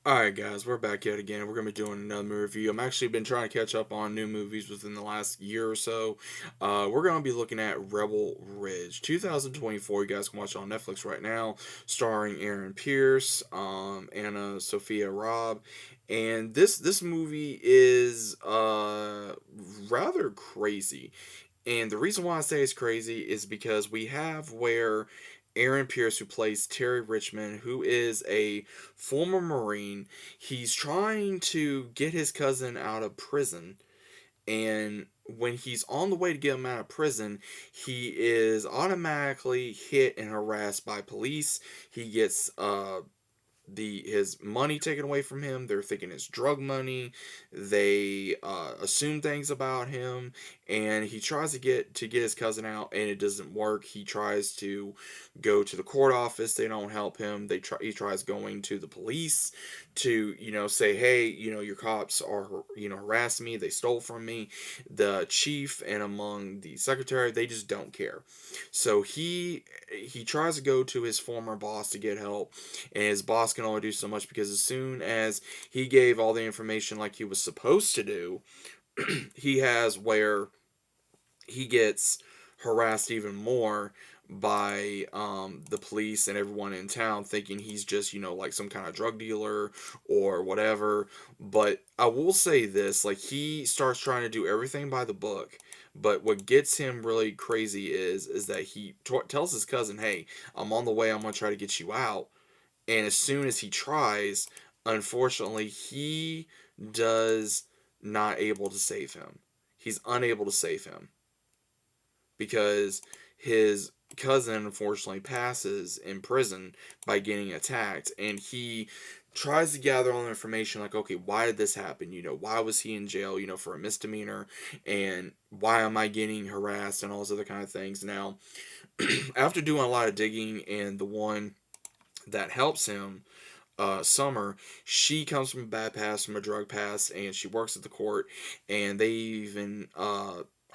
Alright guys, we're back yet again. We're going to be doing another movie review. I'm actually been trying to catch up on new movies within the last year or so. We're going to be looking at Rebel Ridge 2024. You guys can watch it on Netflix right now, starring Aaron Pierce, Anna Sophia Robb. And this movie is rather crazy. And the reason why I say it's crazy is because we have where Aaron Pierce, who plays Terry Richmond, who is a former Marine, he's trying to get his cousin out of prison. And when he's on the way to get him out of prison, he is automatically hit and harassed by police. He gets his money taken away from him. They're thinking it's drug money. They assume things about him, and he tries to get his cousin out, and it doesn't work. He tries to go to the court office. They don't help him. He tries going to the police to say, hey, your cops are harassing me. They stole from me. The chief and among the secretary, they just don't care. So he tries to go to his former boss to get help, and his boss can only do so much because as soon as he gave all the information like he was supposed to do, he has where he gets harassed even more by the police and everyone in town, thinking he's just like some kind of drug dealer or whatever. But I will say this, like, he starts trying to do everything by the book, but what gets him really crazy is that he tells his cousin, hey, I'm on the way, I'm going to try to get you out. And as soon as he tries, unfortunately, he does not able to save him. He's unable to save him because his cousin unfortunately passes in prison by getting attacked, and he tries to gather all the information, like, okay, why did this happen, why was he in jail, for a misdemeanor, and why am I getting harassed and all those other kind of things. Now, after doing a lot of digging, and the one that helps him, Summer, she comes from a bad past, from a drug past, and she works at the court, and they even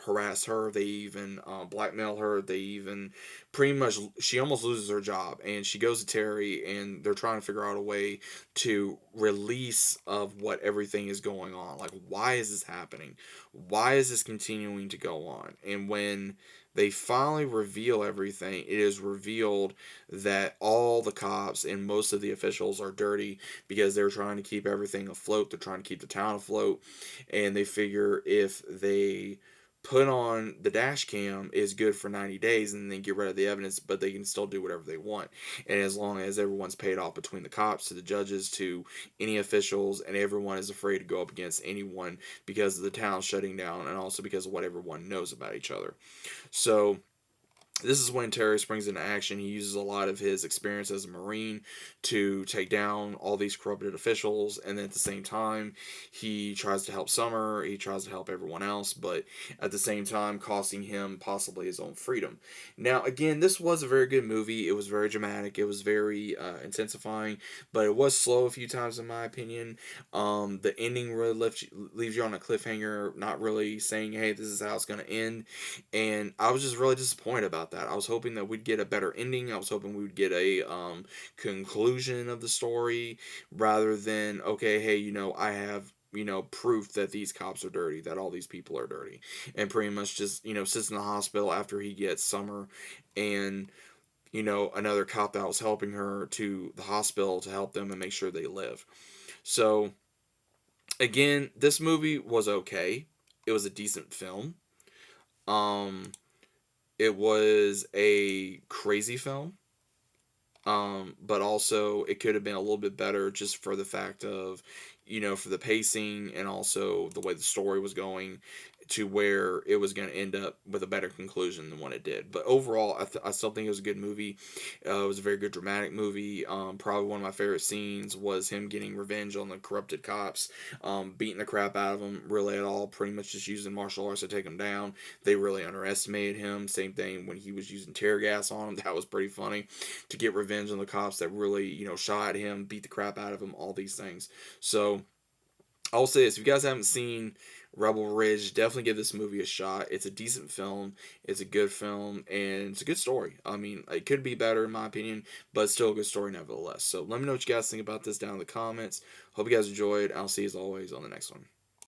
harass her, they even blackmail her, they even pretty much, she almost loses her job, and she goes to Terry, and they're trying to figure out a way to release of what everything is going on. Like, why is this happening? Why is this continuing to go on? And when they finally reveal everything, it is revealed that all the cops and most of the officials are dirty because they're trying to keep everything afloat. They're trying to keep the town afloat. And they figure if they put on the dash cam is good for 90 days and then get rid of the evidence, but they can still do whatever they want. And as long as everyone's paid off, between the cops to the judges to any officials, and everyone is afraid to go up against anyone because of the town shutting down, and also because of what everyone knows about each other. So this is when Terry springs into action. He uses a lot of his experience as a Marine to take down all these corrupted officials, and then at the same time, he tries to help Summer, he tries to help everyone else, but at the same time, costing him possibly his own freedom. Now, again, this was a very good movie. It was very dramatic, it was very intensifying, but it was slow a few times, in my opinion. The ending really leaves you on a cliffhanger, not really saying, hey, this is how it's going to end, and I was just really disappointed about that. I was hoping that we'd get a better ending. I was hoping we would get a conclusion of the story, rather than, okay, hey, I have proof that these cops are dirty, that all these people are dirty, and pretty much just sits in the hospital after he gets Summer and another cop that was helping her to the hospital to help them and make sure they live. So again, this movie was okay. It was a decent film. Um, it was a crazy film, but also it could have been a little bit better just for the fact of, for the pacing and also the way the story was going, to where it was going to end up with a better conclusion than what it did. But overall, I still think it was a good movie. It was a very good dramatic movie. Probably one of my favorite scenes was him getting revenge on the corrupted cops, beating the crap out of them, really at all, pretty much just using martial arts to take them down. They really underestimated him. Same thing when he was using tear gas on him. That was pretty funny, to get revenge on the cops that really, shot at him, beat the crap out of him, all these things. So I'll say this: if you guys haven't seen Rebel Ridge. Definitely give this movie a shot. It's a decent film. It's a good film, and it's a good story. I mean, it could be better in my opinion, but it's still a good story nevertheless. So let me know what you guys think about this down in the comments. Hope you guys enjoyed. I'll see you as always on the next one.